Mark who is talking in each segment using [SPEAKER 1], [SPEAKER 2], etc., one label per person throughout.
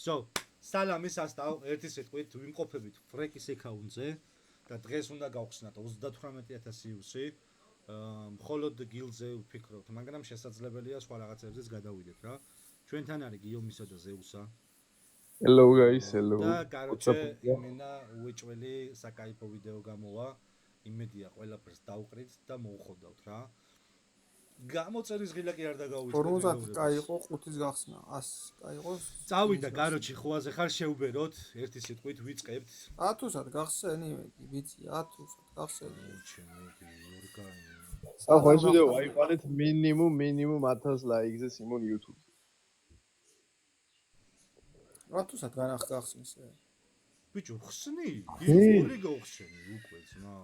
[SPEAKER 1] So, სალამი სასტავ, ერთი სიტყვით ვიმყოფებით ფრეკის აკაუნტზე და დღეს უნდა გავხსნათ 38000 იუსი. მხოლოდ გილზე ვფიქრობთ, მაგრამ შესაძლებელია სხვა რაღაცებზეც გადავიდეთ რა. ჩვენთან არის გიომისა და ზეუსა.
[SPEAKER 2] Hello guys, hello.
[SPEAKER 1] და კაროჩე, იმენა უეჭველი საკაიფო ვიდეო გამოვა. იმედია ყველაფერს დავყრით და მოვხოდავთ რა. გამოწერის ღილა კი არ დაგავიწყეთ.
[SPEAKER 3] 50 კაი იყო 5-ის გახსნა, 100 კაი იყო.
[SPEAKER 1] წავიდა კაროჩე, ხოაზე ხარ შეუბეროთ, ერთი სიტყვით ვიწყებთ.
[SPEAKER 3] 1000-ად გახსენი, ვიცი, 1000-ად გახსენი.
[SPEAKER 1] ჩემი ორგანი.
[SPEAKER 2] ახლა ეს ვიდეო აიყვანეთ მინიმუმ 1000 ლაიქზე სიმონ YouTube.
[SPEAKER 3] 1000-ად განახსნის.
[SPEAKER 1] ბიჭო, ხსნი? გიორი გავხსენი უკვე ძმა.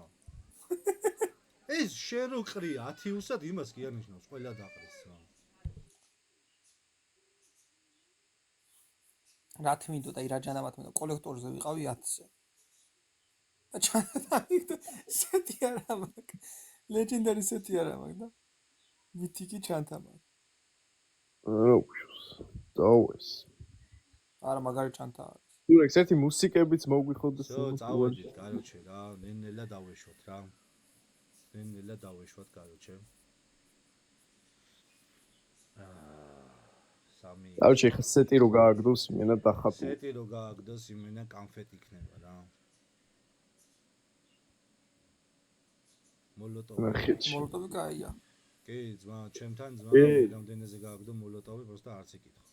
[SPEAKER 1] ეს შენ რო ყრია 10-უსად იმას კი არნიშნავს, ყველა დაყრის რა.
[SPEAKER 3] რა თმინდოდა ირაჯანამათ მე კოლექტორზე ვიყავი 1000-ზე. და ჩანდა სეტი არა მაქვს. ლეგენდარი სეტი არა მაქვს და მითიკი ჩანთა მაქვს.
[SPEAKER 2] დავეს.
[SPEAKER 3] არა მაგარი ჩანთა არის.
[SPEAKER 2] თუ ერთი მუსიკებიც მოგვიხოდოს
[SPEAKER 1] წავედით, კაროჩე რა, ნენელა დავეშვათ რა. ნენელა დავეშვათ, კაროჩე. სამი.
[SPEAKER 2] დავჭი ხა სეტი რო გააგდოს იმენა დახატო.
[SPEAKER 1] სეტი რო გააგდოს იმენა კანფეტი იქნება რა.
[SPEAKER 3] მოლოტოვი კაია.
[SPEAKER 1] კი, ძმა, ჩემთან ძმა, რამდენიზე გააგდო მოლოტოვი, просто არც იკითხა.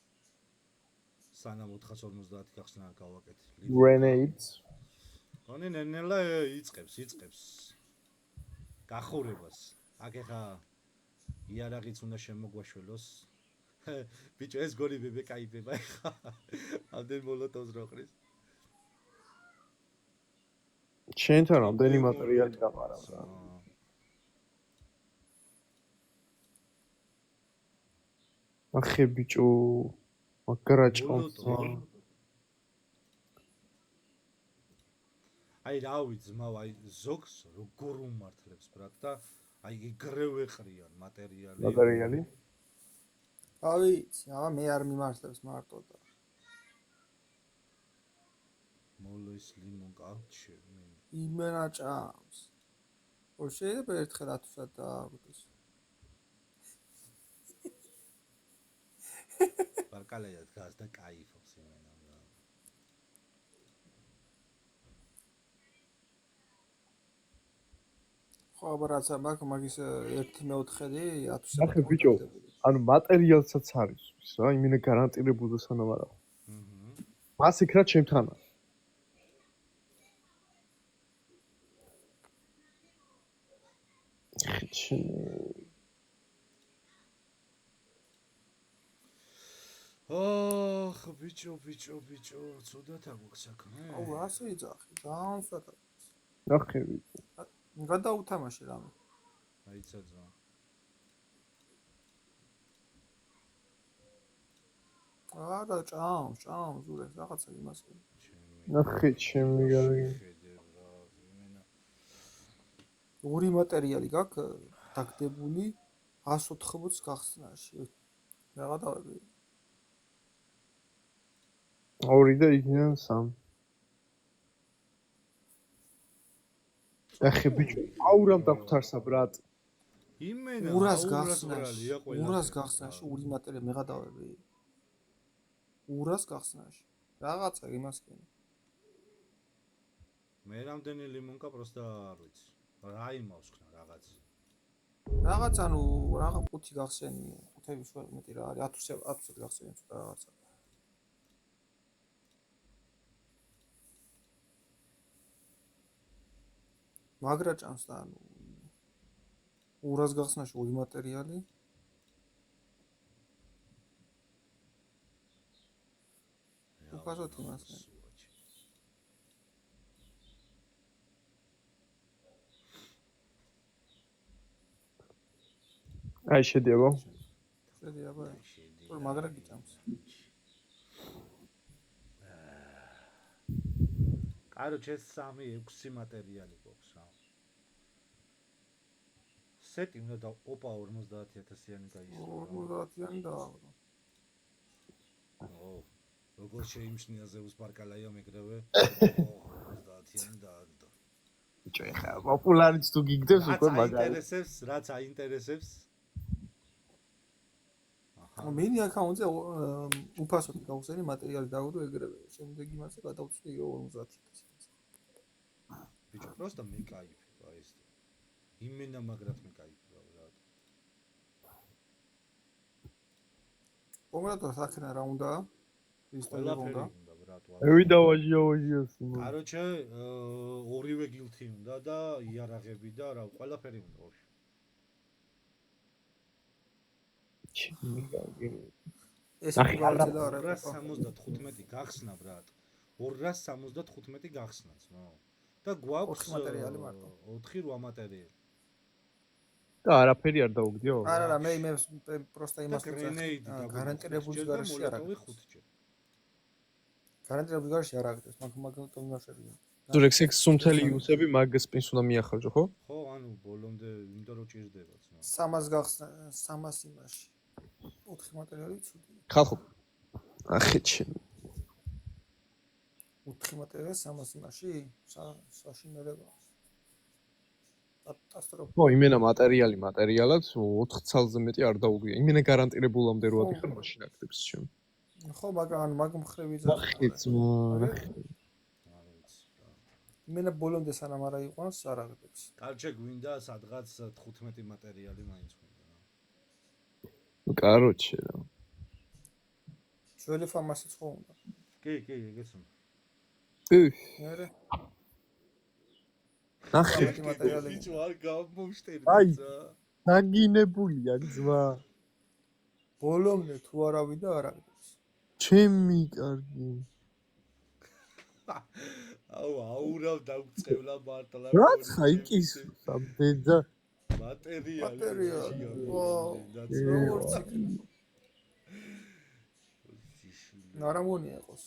[SPEAKER 1] სანამ 450 გახსნა არ გავაკეთე.
[SPEAKER 2] Grenades.
[SPEAKER 1] კონი ნენელა იწყებს. გახურებას. აქ ეხა იარაღიც უნდა შემოგვაშველოს. ბიჭო, ეს გორი ბებე кайფება ეხა. ამდენ მოლოტოვს რო ყრის.
[SPEAKER 2] შენთან რამდენი მატერიალი დაყარავ რა. ახე ბიჭო, მაგრაჭყავს.
[SPEAKER 1] აი რა ვიცმავ, აი ზოგს როგორ უმართლებს ბრატ და აი ეგრევ ეყრიან მატერიალი.
[SPEAKER 2] მატერიალი?
[SPEAKER 3] ავიცი, მე არ მიმართლებს მარტო და.
[SPEAKER 1] მოლოს ლიმონ კავჩე მე.
[SPEAKER 3] იმენა ჭამს. ო შეიძლება ერთხელ 1000-ად დააგდოს.
[SPEAKER 1] პარკალია დგას და кайფობს იმენა რა.
[SPEAKER 3] ხო, აბარაცა მაგის 1/4-დი 1000-ად.
[SPEAKER 2] ახე ბიჭო, ანუ მატერიალსაც არის რა, იმენა გარანტირებულდა სანამ არა. მას იქ რა ჩემთანა.
[SPEAKER 1] ოხ, ბიჭო, ცუდად აგვაქვს საქმე.
[SPEAKER 3] აუ, ასე იძახი, ძალიან სათაო.
[SPEAKER 2] ახე ბიჭო.
[SPEAKER 3] გადაუთამაშე რამე.
[SPEAKER 1] აიცა ძმა.
[SPEAKER 3] არა, ჭამს, ურეს რაღაცა იმას.
[SPEAKER 2] ახე ჩემი გარი.
[SPEAKER 3] ორი მატერიალი გაქვს დაგდებული 180 გახსნაში. რაღა დავები.
[SPEAKER 2] ორი და იქიდან 3. ახე ბიჭო, აურამ დაგხვთარსა ბრატ.
[SPEAKER 1] იმენა
[SPEAKER 3] 200 გახსნაში ორი მატერიალი მეღა დავები. 200 გახსნაში. რაღაცა იმას კენი.
[SPEAKER 1] მე რამდენი ლიმონკა просто არ ვიცი. რა იმავს ხნა რაღაც.
[SPEAKER 3] რაღაც ანუ რაღა 5 გახსენი, 5-ები სხვა მეტი რა არის 1000-ად გახსენი ცოტა რაღაცა. მაგრა ჭამს და ანუ 200 გახსნაში ორი მატერიალი. უკაზოთ იმას.
[SPEAKER 2] აი შედიაბა.
[SPEAKER 3] შედიაბა. თორე მაგრა გიჭამს.
[SPEAKER 1] კაროჩე 3-6 მატერიალი გვაქვს რა. სეტი უნდა და ოპა 50000-იანი გაისვა.
[SPEAKER 3] 50000-იანი დააღო.
[SPEAKER 1] ო, როგორ შეიმჩნია ზეუს ბარკალაიამ ეგრევე 30-იანი დააგდო.
[SPEAKER 2] ბიჭო ეხა პოპულარიც თუ გიგდებს უკვე მაგარი.
[SPEAKER 1] რაც აინტერესებს.
[SPEAKER 3] მენი აკაუნტზე უფასოდ გავხსენი მატერიალი დაურო ეგრევე. შემდეგ იმაზე გადავწყვი 50,000.
[SPEAKER 1] ბიჭო, просто მეკაიფე, აი ეს. იმენა მაგრად მეკაიფე, რა.
[SPEAKER 3] კონკრეტულად აქნა რა უნდა? ის
[SPEAKER 1] ყველაფერი
[SPEAKER 3] უნდა.
[SPEAKER 1] უნდა, ბრატ.
[SPEAKER 2] ევიდა ვაჟიოს.
[SPEAKER 1] კაროჩე, ორივე გილთი უნდა და იარაღები და რა, ყველაფერი უნდა.
[SPEAKER 3] ეს
[SPEAKER 2] ნახე,
[SPEAKER 3] გალზე და არა.
[SPEAKER 1] 275 გახსნა, ბრატ. 275 გახსნაც, ნო. და გვაქვს
[SPEAKER 3] 4 მატერიალი მარტო.
[SPEAKER 1] 4-8 მატერიალი.
[SPEAKER 2] და არაფერი არ დაუგდიო?
[SPEAKER 3] არა, მე პროსტა იმას
[SPEAKER 1] გრენეიდი და
[SPEAKER 3] გარანტირებული გარშე არ აქვს.
[SPEAKER 1] 5-ჯერ.
[SPEAKER 3] გარანტირებული გარშე არ აქვს, მაგრამ იმაშია.
[SPEAKER 2] ზურექსექს სუმთელი იუსები მაგ სპინს უნდა მიახარჯო, ხო?
[SPEAKER 1] ხო, ანუ ბოლომდე იმიტომ რომ ჭირდებაც, ნო.
[SPEAKER 3] 300 გახსნა, 300 იმაში. 4 მატერიალი ცუდი.
[SPEAKER 2] ხალხო. ახეთ შენ.
[SPEAKER 3] 4 მატერიალი 300 იმაში? საშინელება. კატასტროფა.
[SPEAKER 2] ხო, იმენა მატერიალად 4 ცალზე მეტი არ დაუგია. იმენა გარანტირებულამდე რო აკეთებ მაშინ აკეთებს შენ.
[SPEAKER 3] ხო, მაგრამ მაგ მხრივ იძახა.
[SPEAKER 2] ახეთ
[SPEAKER 3] იმენა ბოლომდე სანამ არა იყვანს არ აღდებს.
[SPEAKER 1] კარჩე გვინდა სადღაც 15 მატერიალი მაინც გვინდა.
[SPEAKER 2] კაროჩე რა.
[SPEAKER 3] ძველი ფამასიც ხო უნდა.
[SPEAKER 1] კი, ეგეც უნდა.
[SPEAKER 3] მერე
[SPEAKER 2] ნახე,
[SPEAKER 3] მატერიალი.
[SPEAKER 1] ბიჭო არ გამომშტერდი
[SPEAKER 2] აი.
[SPEAKER 1] ცა.
[SPEAKER 2] დაგინებულია გზვა.
[SPEAKER 3] ბოლომდე თუ არავინ და არ აღდებს.
[SPEAKER 2] ჩემი კარგი.
[SPEAKER 1] აუ, აურავ დაგვწევლა მართლა.
[SPEAKER 2] რაც ხაიკის საბეძა
[SPEAKER 1] მატერიალი.
[SPEAKER 3] ვაუ, როგორც იქნება. არა მონია იყოს.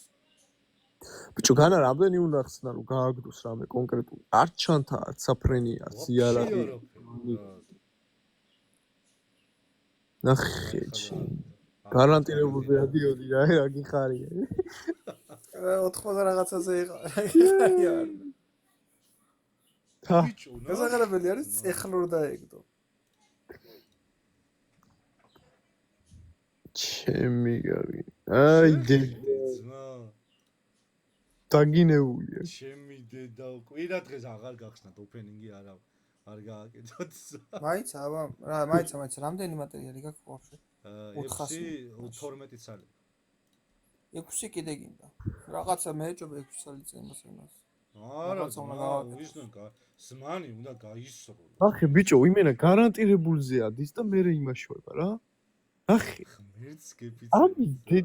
[SPEAKER 2] ბიჭო, განა რამდენი უნდა ხსნა რომ გააგდოს რამე კონკრეტული. არ ჩანთა, არც საფრენი, არც იარაღი. ნახე, გარანტირებული ადიოდი რა გიხარია.
[SPEAKER 3] 80 რაღაცაზე იყო.
[SPEAKER 1] ბიჭო,
[SPEAKER 3] გასაღებელი არის წეხლურ დაეგდო.
[SPEAKER 2] ჩემი კარგი. აი
[SPEAKER 1] ძმა.
[SPEAKER 2] დაგინებულია.
[SPEAKER 1] ჩემი დედა კვირა დღეს აღარ გახსნათ ოფენინგი არ გააკეთოთ.
[SPEAKER 3] მაინც აბა, რა, მაინც რამდენი მატერიალი გაქვს ხორში?
[SPEAKER 1] 12 ცალი.
[SPEAKER 3] 6 კიდე გინდა. რაღაცა მეეჭობა 6 ცალი წემოს იმას.
[SPEAKER 1] არა, ვისნო ზმანი უნდა გაისროლო.
[SPEAKER 2] ახე ბიჭო, იმენა გარანტირებულზე ადის და მე იმაშובה რა. ახე.
[SPEAKER 1] ღმერთს გეფიცე.
[SPEAKER 2] ამიდე.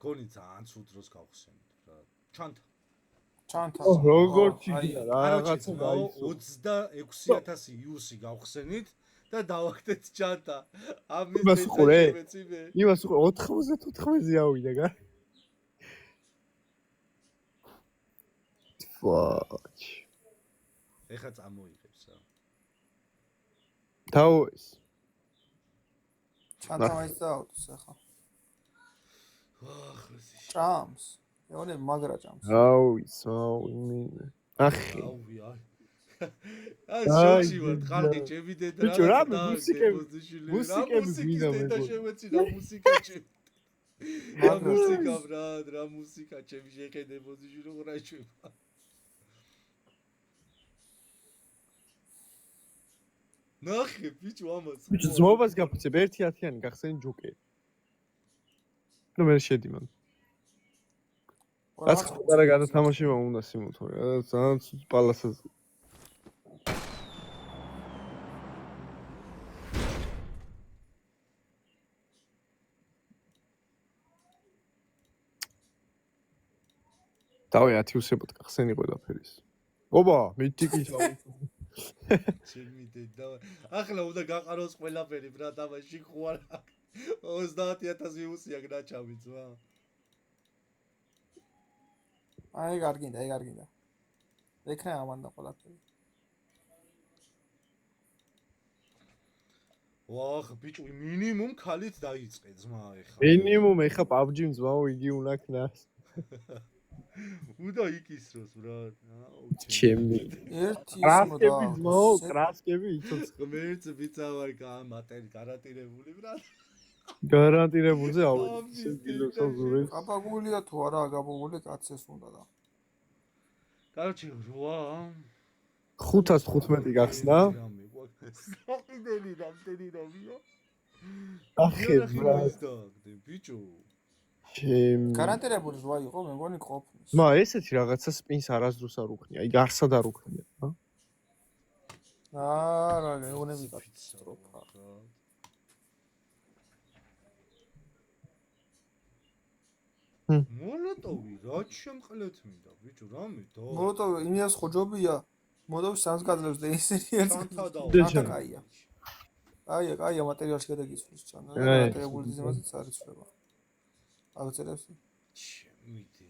[SPEAKER 1] გონი ძალიან ცუდ დროს გავხსენით რა.
[SPEAKER 3] ჩანთა.
[SPEAKER 2] როგორ ჩიგია რა რაღაცა
[SPEAKER 1] გაისროლო. 26000 იუსი გავხსენით და დავახდეთ ჩანთა.
[SPEAKER 2] იმას უყურე? იმას უყურე 94-ზე ავიდა გა. ვაჩ.
[SPEAKER 1] ეხა წამოიღებს რა.
[SPEAKER 2] თავის.
[SPEAKER 3] ჩანთა მაინც დაავტოს ახლა.
[SPEAKER 1] ახლა
[SPEAKER 3] ჭამს. ეონე მაგრა ჭამს.
[SPEAKER 2] აუ, იმენე. ახე.
[SPEAKER 1] აი, შოქში ვარ, ხალხი ჩემი დედა რა.
[SPEAKER 2] ბიჭო, რა მუსიკები
[SPEAKER 1] მინდა მე. და შემეცინა მუსიკა ჩემი. რა მუსიკა ჩემი შეხედებოდი ჟირო რა ჩვება. ნახე ბიჭო ამას.
[SPEAKER 2] ბიჭო, ზმობას გაფიცებ 1-10-იანი გახსენი ჯოკერი. ნუ მე შედიმან. რაც ხდება გადათამაშება უნდა სიმულტანე. ძალიან პალასას. დავი 10 უსებოდ გახსენი ყველაფერის. ობა, მითიკის
[SPEAKER 1] ჩემი დედა. ახლა უნდა გაყაროს ყველაფერი ბრატ, ამაში ხო არა. 30000 იუსი აქ დაჭამი ძმა.
[SPEAKER 3] აი გარგინდა. ექნა ამან და ყველაფერი.
[SPEAKER 1] ვახ, ბიჭო, მინიმუმ ქალით დაიწყე ძმა ეხლა.
[SPEAKER 2] მინიმუმ ეხა PUBG მძმაო იგი უნდა ქნას.
[SPEAKER 1] უნდა იკისროს, ბრა.
[SPEAKER 2] ჩემი.
[SPEAKER 3] ერთი ის
[SPEAKER 2] კრასკები ძმაო,
[SPEAKER 3] სეტ
[SPEAKER 2] კრასკები იცოცხ.
[SPEAKER 1] ღმერთს ვიცავარ კამატელი გარანტირებული, ბრა.
[SPEAKER 2] გარანტირებულზე ავედი.
[SPEAKER 1] ამის
[SPEAKER 2] შეგილოს
[SPEAKER 1] დედა
[SPEAKER 2] აზურებს.
[SPEAKER 3] გაბაგულია თუ არა გაბაგული კაცს უნდა და
[SPEAKER 1] Короче, 8
[SPEAKER 2] 515 გახსნა.
[SPEAKER 1] საყიდელი რამდენი რამია?
[SPEAKER 2] ახე ბრა.
[SPEAKER 1] ბიჭო.
[SPEAKER 2] ჩემი.
[SPEAKER 3] გარანტირებული ზღვა იყო მე მგონი ყოფნის
[SPEAKER 2] მა ესეთი რაღაცა სპინს არასდროს არ უქნია. აი არსად არ უქნია, რა.
[SPEAKER 3] არა გეუნები კატასტროფა
[SPEAKER 1] მოლოტოვი რა შემყლეთ მინდა ბიჭო რამე და
[SPEAKER 3] მოლოტოვი იმიას ხო ჯობია მოლოტოვი სამს გაძლევს და ისინი ერთს
[SPEAKER 1] ჩანთა და
[SPEAKER 2] ჩანთა
[SPEAKER 3] კაია კაია მატერიალში გადაგიცვლის ჩანდა და
[SPEAKER 2] აი,
[SPEAKER 3] გარანტირებული ძიმაზეც არ იცვლება აღწერებს
[SPEAKER 1] ჩემიდი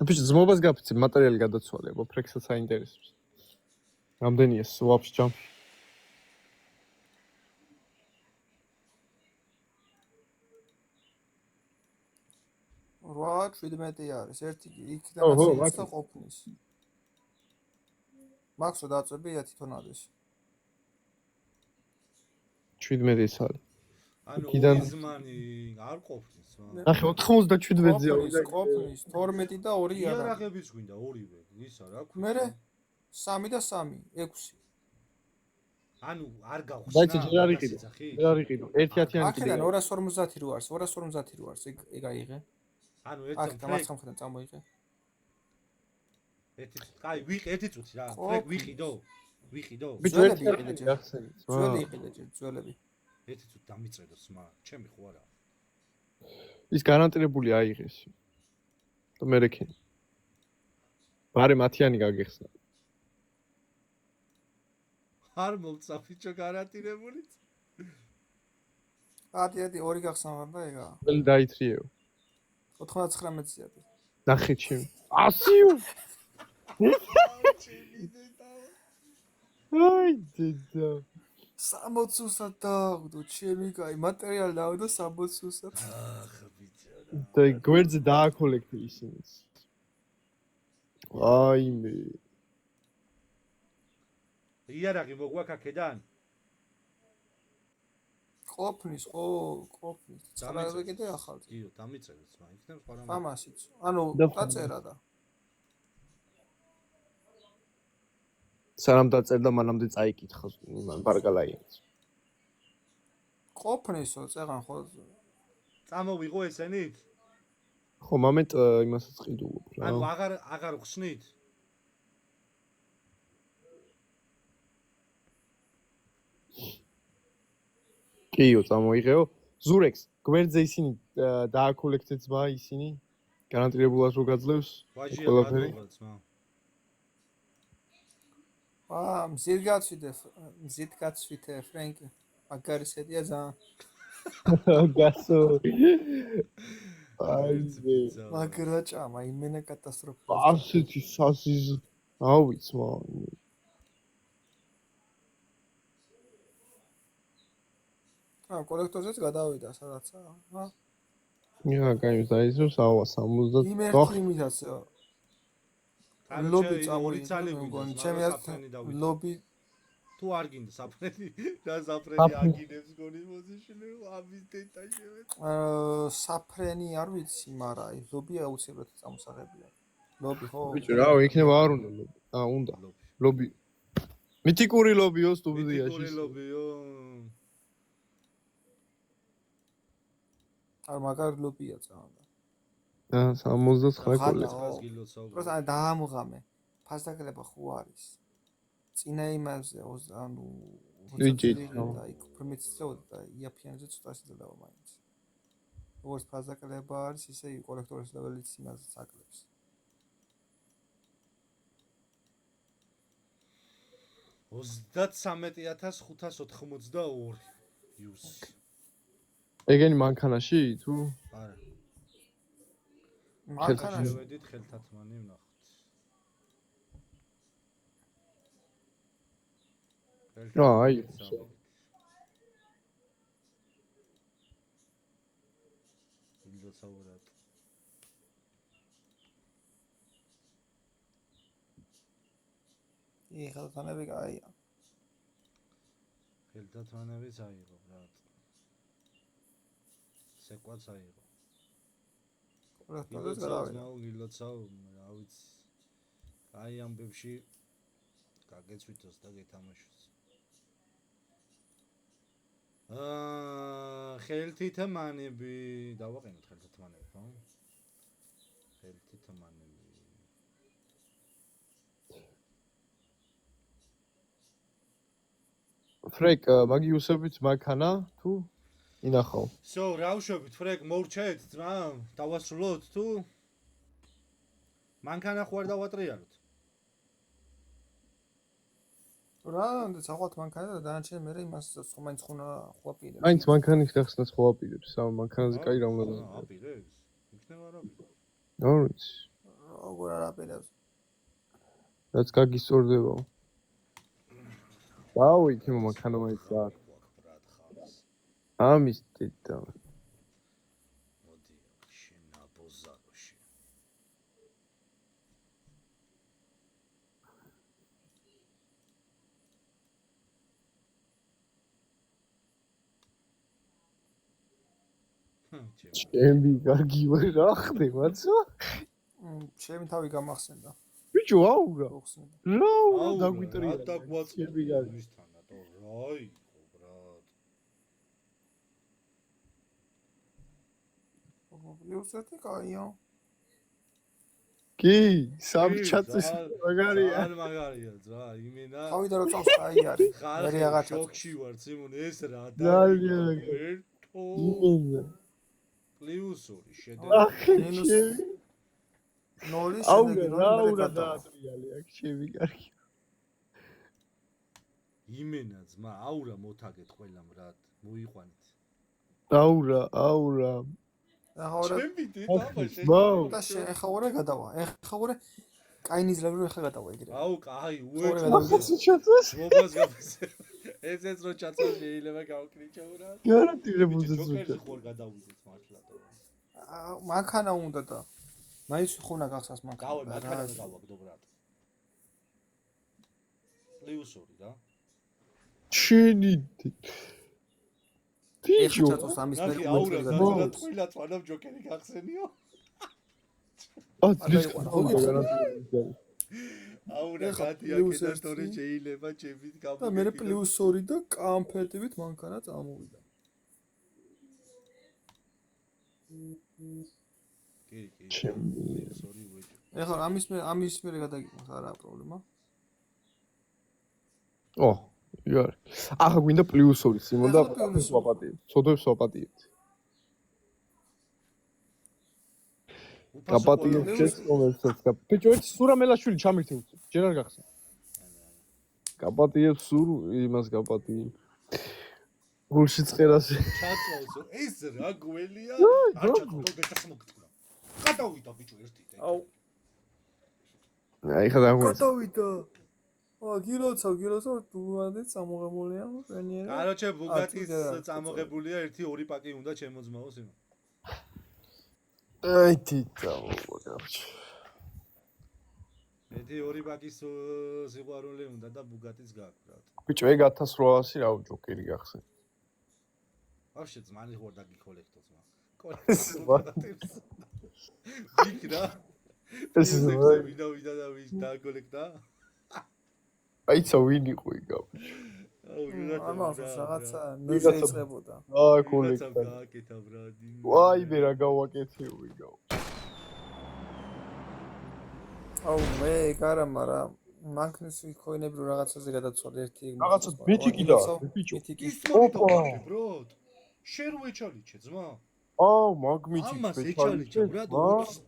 [SPEAKER 2] ბიჭო ზმობას გაფიცე მატერიალი გადაცვალე, აბა ფრექსაც აინტერესებს. რამდენია სვაპს ჯამში?
[SPEAKER 3] რა 17 არის ერთი იქიდან
[SPEAKER 2] ოჰო,
[SPEAKER 3] ასე და
[SPEAKER 2] მაქ.
[SPEAKER 3] ყოფნის მაქსო დაწვებია თვითონ არის
[SPEAKER 2] 17 არის.
[SPEAKER 1] ანუ
[SPEAKER 2] იქიდან-
[SPEAKER 1] იზმანი არ ყოფნის რა
[SPEAKER 2] ნახე 97-ზეა
[SPEAKER 3] ყოფნის 12 და 2 არა
[SPEAKER 1] იარაღებიც გვინდა ორივე ისა რა ქვია
[SPEAKER 3] მერე 3 და 3 6
[SPEAKER 1] ანუ არ გავხსნა
[SPEAKER 2] დაიცა ჯერ არ იყიდო.
[SPEAKER 1] სიცახი?
[SPEAKER 2] ჯერ არ იყიდო. 1-10-იანი კიდე.
[SPEAKER 3] აქედან 250 რო არის 250 რო არის ეგ აიღე
[SPEAKER 1] ანუ
[SPEAKER 3] აქ
[SPEAKER 1] ერთ
[SPEAKER 3] და მარცხნივ ხედან წამოიღე
[SPEAKER 1] ერთი კაი ერთი წუთი რა
[SPEAKER 3] ყოფნის.
[SPEAKER 1] ვიყიდო
[SPEAKER 2] ბიჭო
[SPEAKER 3] ძველები
[SPEAKER 2] 1-10
[SPEAKER 3] იყიდე ჯერ.
[SPEAKER 2] გახსენით.
[SPEAKER 3] ძველი იყიდე ჯერ ძველები
[SPEAKER 1] ერთი წუთი დამიწეროს მა ჩემი ხო არა
[SPEAKER 2] ის გარანტირებული აიღეს. და მე რეკენ. ბარე 10-იანი გაგეხსნა.
[SPEAKER 1] არ მომცა ბიჭო გარანტირებული
[SPEAKER 3] ადი 2 გახსნა და ეგა
[SPEAKER 2] ველი დაითრიეო.
[SPEAKER 3] 99-ია
[SPEAKER 2] ნახე ჩემი. 100-იო. აი დედა.
[SPEAKER 3] 60-უსად დააგდო ჩემი კაი მატერიალი დავდო 60-უსად
[SPEAKER 1] ახ ბიჭო
[SPEAKER 2] და გვერდზე დააკოლექტე ისინი. აი მე.
[SPEAKER 1] იარაღი მოგვაქვს აქედან
[SPEAKER 3] ყოფნის ხო ყოფნის ცალაზე კიდე ახალ
[SPEAKER 1] გიო დამიწეროს მა იქნებ სხვა რამე
[SPEAKER 3] ამასიც ანუ
[SPEAKER 2] და
[SPEAKER 3] დაწერა და
[SPEAKER 2] სანამ დაწერდა მანამდე წაიკითხა იმან ბარგალაიანს.
[SPEAKER 3] ყოფნისო წეღან ხო
[SPEAKER 1] წამოვიღო ესენით
[SPEAKER 2] ხო მომენტ იმასაც ყიდულობ რა.
[SPEAKER 1] ანუ აღარ ხსნით
[SPEAKER 2] კიო წამოიღეო. ზურექს გვერდზე ისინი დააკოლექტე ძმა ისინი. გარანტირებულად რო გაძლევს
[SPEAKER 1] ვაჟია
[SPEAKER 2] ყველაფერი.
[SPEAKER 1] გადმოღაც მა
[SPEAKER 3] მზით გაცვითე ფრენკი მაგარი სედია ძალიან
[SPEAKER 2] გასო. აი მე.
[SPEAKER 3] მაგრა ჭამა იმენა კატასტროფა
[SPEAKER 2] ასეთი სასიზ ავიც მა.
[SPEAKER 3] კოლექტორზეც გადავიდა სადაცა
[SPEAKER 2] მიღა გაიმს დაიზროს ავა 70
[SPEAKER 3] იმერთი იმითაც ლობი
[SPEAKER 1] ორი
[SPEAKER 3] წამოიღე
[SPEAKER 1] ცალი
[SPEAKER 3] მგონი
[SPEAKER 1] გვინდა
[SPEAKER 3] ჩემი ლობი
[SPEAKER 1] თუ არ გინდა საფრენი და საფრენი
[SPEAKER 2] საფრენი.
[SPEAKER 1] აგინებს გონი მოზიშლე ამის დეტა შევეთ
[SPEAKER 3] საფრენი არ ვიცი მაგრამ აი ლობი აუცილებლად წამოსაღებია ლობი ხო
[SPEAKER 2] ბიჭო რა იქნება არ უნდა ლობი. უნდა. ლობი. მითიკური ლობიო სტუდიაში.
[SPEAKER 1] მიტიკური ლობიო
[SPEAKER 3] არ მაგარი ლობია წამა
[SPEAKER 2] 69 კოლე.
[SPEAKER 1] ხას გილოცავ
[SPEAKER 3] პროსტა დაამღამე ფასდაგლება ხო არის წინა იმაზე ანუ
[SPEAKER 2] ვიჯი,
[SPEAKER 3] და იქ პრომეცეოდა და იაფიანზე ცოტა შეძლება მაინც როგორც ფასდაგლება არის ისე კოლექტორის ლეველიც იმაზე საკლებს
[SPEAKER 1] 33582 იუს
[SPEAKER 2] ეგენი მანქანაში თუ
[SPEAKER 1] არა
[SPEAKER 3] მანქანაში
[SPEAKER 1] შევედით ხელთათმანი ვნახოთ
[SPEAKER 2] აი,
[SPEAKER 1] გილოცაურად.
[SPEAKER 3] ხელთანები კაია.
[SPEAKER 1] ხელთათვანებიც აიღო, ბრატ. სეკვაც აიღო.
[SPEAKER 3] კოლექტორებს გადავიდა.
[SPEAKER 1] გილოცავ, რა ვიცი. აი ამბებში გაგეცვითოს და გეთამაშოს. ხელთითმანები დავაყენოთ ხელთათმანები, ხო? ხელთითმანები.
[SPEAKER 2] ფრეკ, მაგიუსებით მანქანა თუ ინახავ?
[SPEAKER 1] So, რავშვებით, ფრეკ, მოვრჩეთ, რა? დავასრულოთ თუ? მანქანა ხوار დავატრიალოთ.
[SPEAKER 3] რა, საყვათ მანქანა და დანარჩენი მე იმას ხომაინც ხუნა ხვაპირებს.
[SPEAKER 2] მაინც მანქანის გახსნას ხო აპირებს, ამ მანქანაზე კაი რა უნდა და.
[SPEAKER 1] აპირებს? იქნება რა ვიცი.
[SPEAKER 2] ნორიც.
[SPEAKER 3] როგორ არ აპირებს?
[SPEAKER 2] რაც გაგისწორდება. ვაუ, იქ მანქანა მაინც არ. ამის დედა.
[SPEAKER 1] მოდი, შენა ბოზაროში.
[SPEAKER 2] ჩემი კარგი ვარ რა ხდებაცა?
[SPEAKER 3] ჩემი თავი გამახსენდა.
[SPEAKER 2] ბიჭო, აურა.
[SPEAKER 3] მოხსენდა.
[SPEAKER 2] რა დაგვიტრია.
[SPEAKER 1] რა დაგვაწყდა მისთანა და რა იყო, ბრატ.
[SPEAKER 3] პლიუსეთი კაია.
[SPEAKER 2] კი, სამი ჩაწეს მაგარია.
[SPEAKER 1] არ მაგარია, ძა, იმენა.
[SPEAKER 3] თავი და რო წავს კაი არის. მე რაღაცა.
[SPEAKER 1] შოქში ვარ, სიმონ, ეს რა და.
[SPEAKER 2] ძალიან.
[SPEAKER 1] ერთო.
[SPEAKER 2] იმენა.
[SPEAKER 1] პლიუსური შედეგი.
[SPEAKER 3] მინუს 0
[SPEAKER 2] აურა,
[SPEAKER 3] შედეგი
[SPEAKER 2] რა დაატრიალე აქ ჩემი კარგი.
[SPEAKER 1] იმენა ძმა, აურა მოთაგეთ ყველამ რა, მოიყვანეთ.
[SPEAKER 2] აურა.
[SPEAKER 3] ახლა
[SPEAKER 1] ჩემი დედამაშე.
[SPEAKER 2] ვაუ.
[SPEAKER 3] და ეხა ორე გადავა. ეხა ორე კაინიზლები ეხა გადავა ეგრე.
[SPEAKER 1] აუ, კაი,
[SPEAKER 3] ორე
[SPEAKER 1] უეჭო.
[SPEAKER 2] ახლა ჩაწეს.
[SPEAKER 1] მობას გაფასე. ესეც რო ჩაწოს შეიძლება გავკრიჩო რა.
[SPEAKER 2] გარანტირებულზე
[SPEAKER 1] ჯოკერზე ხوار გადავიდეთ მართლა და.
[SPEAKER 3] მანქანა უნდა და მაინც ხუნა გახსას
[SPEAKER 1] გავე
[SPEAKER 3] მანქანა.
[SPEAKER 1] მანქანა გავაგდო ბრატ. პლიუსური რა.
[SPEAKER 2] ჩენი.
[SPEAKER 3] ეხა ჩაწოს ამის მე
[SPEAKER 1] ნახე აურა
[SPEAKER 3] გადავა.
[SPEAKER 1] და თქვილა წვანამ ჯოკერი გახსენიო.
[SPEAKER 2] დის გარანტირებული.
[SPEAKER 1] აურა
[SPEAKER 3] ეხა
[SPEAKER 1] გადია
[SPEAKER 3] პლიუს
[SPEAKER 1] კიდე
[SPEAKER 3] ერთი.
[SPEAKER 1] თორე შეიძლება ჩემით
[SPEAKER 3] და
[SPEAKER 1] გამოგე.
[SPEAKER 3] მე პლუს 2 და კამფეტივით მანქანა წამოვიდა.
[SPEAKER 1] კი.
[SPEAKER 2] ჩემი.
[SPEAKER 1] სორი ვეჭო.
[SPEAKER 3] ეხლა ამის მე გადაგიყვანს არა პრობლემა.
[SPEAKER 2] ო, იარ. ახლა გვინდა პლუს 2 სიმონ და
[SPEAKER 3] ეხლა პლუს ორი.
[SPEAKER 2] ვაპატიებ. ცოდვებს ვაპატიებთ. გაპატიებ შეს კომერცებს. ბიჭო, ეს სურამელაშვილი ჩამირთე. ჯერ არ გახსნა. გაპატიებ სურ იმას გაპატიებ. გულში წერას.
[SPEAKER 1] ჩაწვავსო. ეს რა გველია? არ ჩაწვავ გეთახმოგწკნა. გადავიდა ბიჭო ერთი და.
[SPEAKER 3] აუ,
[SPEAKER 2] აი ხა დაგვიწყდა.
[SPEAKER 3] გადავიდა. გილოცავ დუმადე წამოღებულია პრენიერა.
[SPEAKER 1] კაროჩე ბუგატის წამოღებულია 1-2 პაკი უნდა ჩემოძმაოს იმა.
[SPEAKER 2] აი თითა მოგაჩ.
[SPEAKER 1] 1-2 პაკის სიყვარული უნდა და ბუგატიც გაქვს რა.
[SPEAKER 2] ბიჭო, ეგ 1800 რა ჯოკერი გახსენ.
[SPEAKER 1] ვაფშე ძმანი ხوار და გიქოლექტო ძმა. კოლექტors. ვიქრა.
[SPEAKER 2] ეს
[SPEAKER 1] ვიდა და ვის დაკოლექტა?
[SPEAKER 2] აიცა ვინ იყო იგავ.
[SPEAKER 3] ამას რაღაცა ნეზე იწყებოდა.
[SPEAKER 2] აი კოლექტა.
[SPEAKER 1] გააკეთა ბრადი.
[SPEAKER 2] ვაი მე რა გავაკეთე იგავ.
[SPEAKER 3] აუ მე გარა მარა მანქანის ვიქოინები რომ რაღაცაზე გადაცვალ ერთი
[SPEAKER 2] რაღაცა მითიკი და ბიჭო.
[SPEAKER 3] მითიკი.
[SPEAKER 1] ოპა ბროდ. შენ ვეჩალიჩე ძმა?
[SPEAKER 2] აუ მაგმითი
[SPEAKER 1] ამას ეჩალიჩე ბრად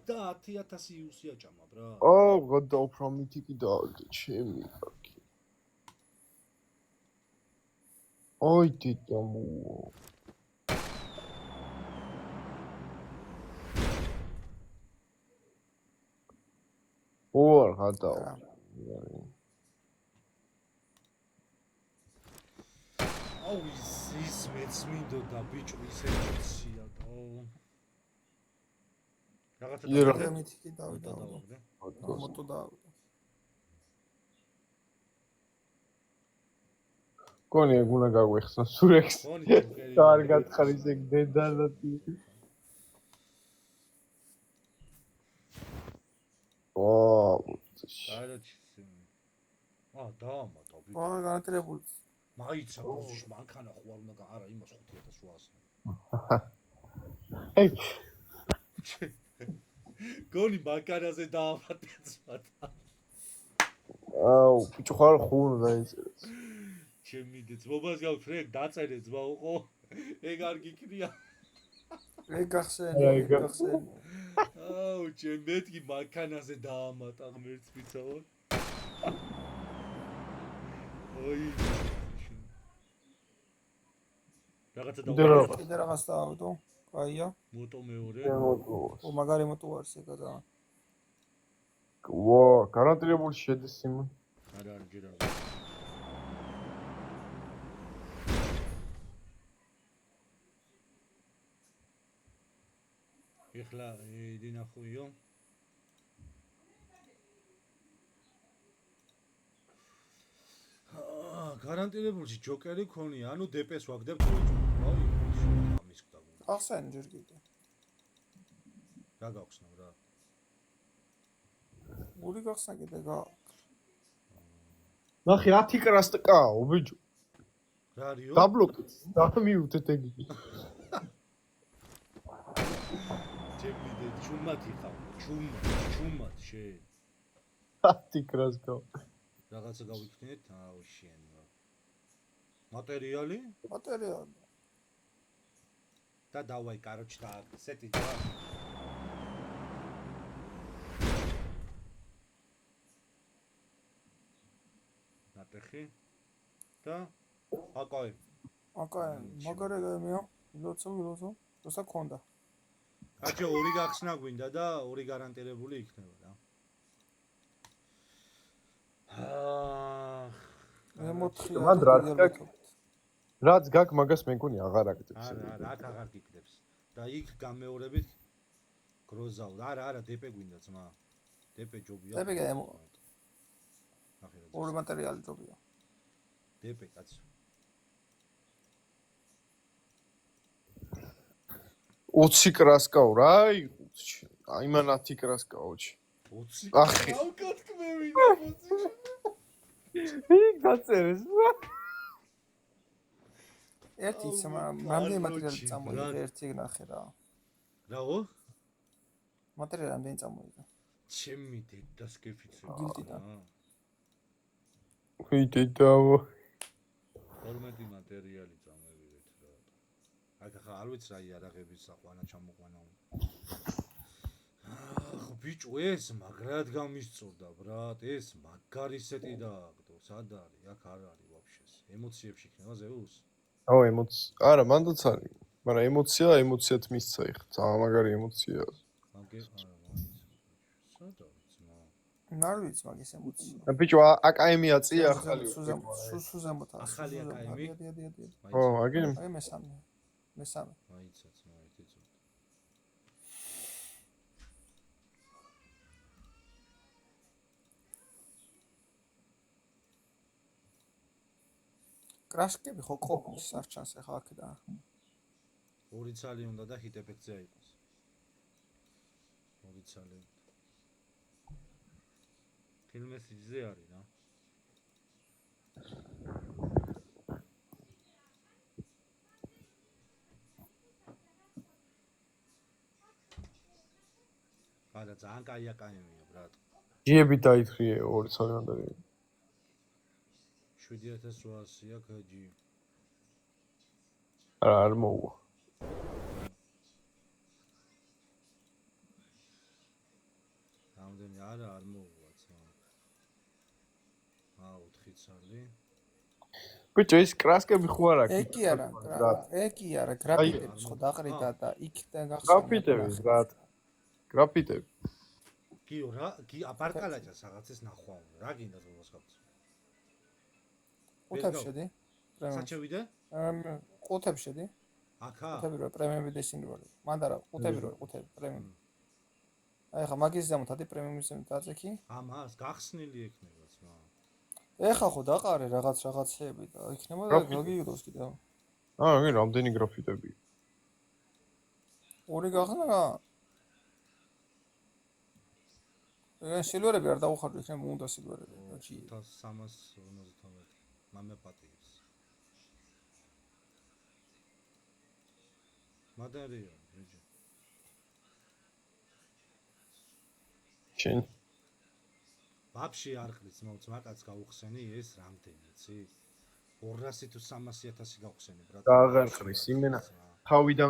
[SPEAKER 1] 30000 იუსია ჭამა ბრა.
[SPEAKER 2] აუ გადაუფრა მითიკი და ჩემი კარგი. ой тита му оор გადავა
[SPEAKER 1] აუ ის მეც მინდოდა ბიჭო ისე ემოცია და რაღაცა
[SPEAKER 3] და მითიკი დავიდა
[SPEAKER 1] დავაგდე
[SPEAKER 3] მოტო დავიდა
[SPEAKER 2] კონი ეგ უნდა გაგვეხსნა სურექს
[SPEAKER 1] კონი ჯოკერი
[SPEAKER 2] და არ გათხარის ეგ დედალათი
[SPEAKER 1] საერთოდ დაამატა ბიჭო
[SPEAKER 3] ყველა განათლებული
[SPEAKER 1] მაიცა გულში მანქანა ხო არ უნდა არა იმას 5800
[SPEAKER 2] აი
[SPEAKER 1] გონი მანქანაზე დაამატა
[SPEAKER 2] აუ ბიჭო ხარ ხუნ დაიწერეს
[SPEAKER 1] ჩემი ძმობას გაქვს რეგ დაწერე ძმა უყო ეგ არ გიქნია
[SPEAKER 3] ეგ გახსენე
[SPEAKER 1] აუ ჩემ მეთქი მანქანაზე დაამატა ღმერთს ვიცავ ოი რაღაცა
[SPEAKER 3] კიდე რაღაც დავდო კაია
[SPEAKER 1] მოტო მეორე
[SPEAKER 3] ო მაგარი მოტო არის ეგა და
[SPEAKER 2] ვა გარანტირებული შედის იმან
[SPEAKER 1] არა ჯერ არ ეხლა დინახუიო გარანტირებული ჯოკერი ქონია ანუ დპს ვაგდებთ აი ამის გდაგული
[SPEAKER 3] ახსენ ჯერ კიდე
[SPEAKER 1] რა გავხსნავ რა
[SPEAKER 3] გული გახსნა კიდე გა
[SPEAKER 2] ნახე 10 კრასტკაო ბიჭო
[SPEAKER 1] რა არისო
[SPEAKER 2] დაბლოკეთ დამიუთეთ ეგ
[SPEAKER 1] ჩემი ჩუმათი ხავ ჩუმად შე
[SPEAKER 2] 10 კრასტკაო
[SPEAKER 1] რაღაცა გავიქნეთ აუ შენ მატერიალი და დავაი კაროჩ და სეტი და ნატეხი და აკაი
[SPEAKER 3] მაგარეგემია ლოცო როცა ქონდა
[SPEAKER 1] აჩე ორი გახსნა გვინდა და ორი გარანტირებული იქნება რა
[SPEAKER 2] მან რაც გაქვს მაგას მე მგონი აღარ აკეთებს
[SPEAKER 1] არა აღარ გიკდებს და იქ გამეორებით გროზავ არა დპ გვინდა ძმა დპ ჯობია
[SPEAKER 3] დპ ორი მატერიალი ჯობია
[SPEAKER 1] დპ კაცო
[SPEAKER 2] 20 კრასკაო რა აი მან 10 კრასკაოჩი
[SPEAKER 1] 20
[SPEAKER 2] ახი
[SPEAKER 1] აუ კათქმევინა 20
[SPEAKER 2] იქ დაწერეს
[SPEAKER 3] ერთი რამდენი მატერიალი წამოიღე ერთი ნახე
[SPEAKER 1] რაო
[SPEAKER 3] მატერიალი რამდენი წამოიღე
[SPEAKER 1] ჩემი დედას გეფიცე
[SPEAKER 3] გილტიდან
[SPEAKER 2] ვი დედაო
[SPEAKER 1] 12 მატერიალი წამოვიღეთ რა აქ ახლა არ ვიცი რა იარაღების საყვანა ჩამოყვანა ხო ბიჭო ეს მაგრად გამისწორდა ბრატ ეს მაგარი სეტი დააგდო სად არის აქ არ არის ვაფშეს ემოციებში იქნება ზეუს
[SPEAKER 2] აუ ემოცია არა მანდაც არის მაგრამ ემოციათ მისცა იქ ძალიან მაგარი ემოციაა
[SPEAKER 1] მაგე არა მაინც სად არის ძმა
[SPEAKER 3] არ ვიცი მაგის ემოცია
[SPEAKER 2] და ბიჭო აკაემი აწია ახალი
[SPEAKER 3] სუზემოთ
[SPEAKER 1] ახალი აკაემი
[SPEAKER 2] ო აგინი
[SPEAKER 3] აი მესამე
[SPEAKER 1] მაინც ძმა ერთი წუთი
[SPEAKER 3] კრაშკები ხო ყოფნის არ ჩანს ახლა აქედან
[SPEAKER 1] ორი ცალი უნდა და ჰიტ ეფექტზე აიყოს ორი ცალი ფილმესიძე არის რა არა ძალიან კაი აკაემია ბრატ
[SPEAKER 2] ჯიები დაითხრიე ორი ცალი უნდა
[SPEAKER 1] 7800-ია ქაჯი
[SPEAKER 2] არ მოუვა
[SPEAKER 1] რამდენი არ მოუვა ცა 4 ცალი
[SPEAKER 2] ბიჭო ის კრასკები ხო არ აქვს
[SPEAKER 3] ეკი არა გრაფიტები ხო დაყრიდა და იქიდან გახსნა
[SPEAKER 2] გრაფიტები
[SPEAKER 1] კიო რა კი აპარკალაჭას რაღაცის ნახვა რა გინდა ზოგადად გაქვს
[SPEAKER 3] უთაფშედი
[SPEAKER 1] საჩევიდე
[SPEAKER 3] ყუთებს შედი.
[SPEAKER 1] აკა?
[SPEAKER 3] ყუთები რო პრემიუმი და ისინი რო. მანდა რა, ყუთები რო, ყუთები პრემიუმი. აი ხა მაგის ზემოთ ადი პრემიუმის ზემოთ დაწექი.
[SPEAKER 1] ამას გახსნილი ექნება ძმა.
[SPEAKER 3] ეხა ხო დაყარე რაღაცეები და იქნება და გაგიგდოს კიდევ.
[SPEAKER 2] მე რამდენი გრაფიტები.
[SPEAKER 3] ორი გახსნა რა. სილვერები არ დაუხარჯო, იქნება უნდა სილვერები.
[SPEAKER 1] 1350 მამე პატიებს. მადარია, რეჯი.
[SPEAKER 2] შენ
[SPEAKER 1] ვაფშე არ ხრის მოკაცს გაუხსენი ეს რამდენი, იცი? 200 თუ 300.000 გაუხსენი, ბრატ.
[SPEAKER 2] და აღარ ხრის იმენა თავიდან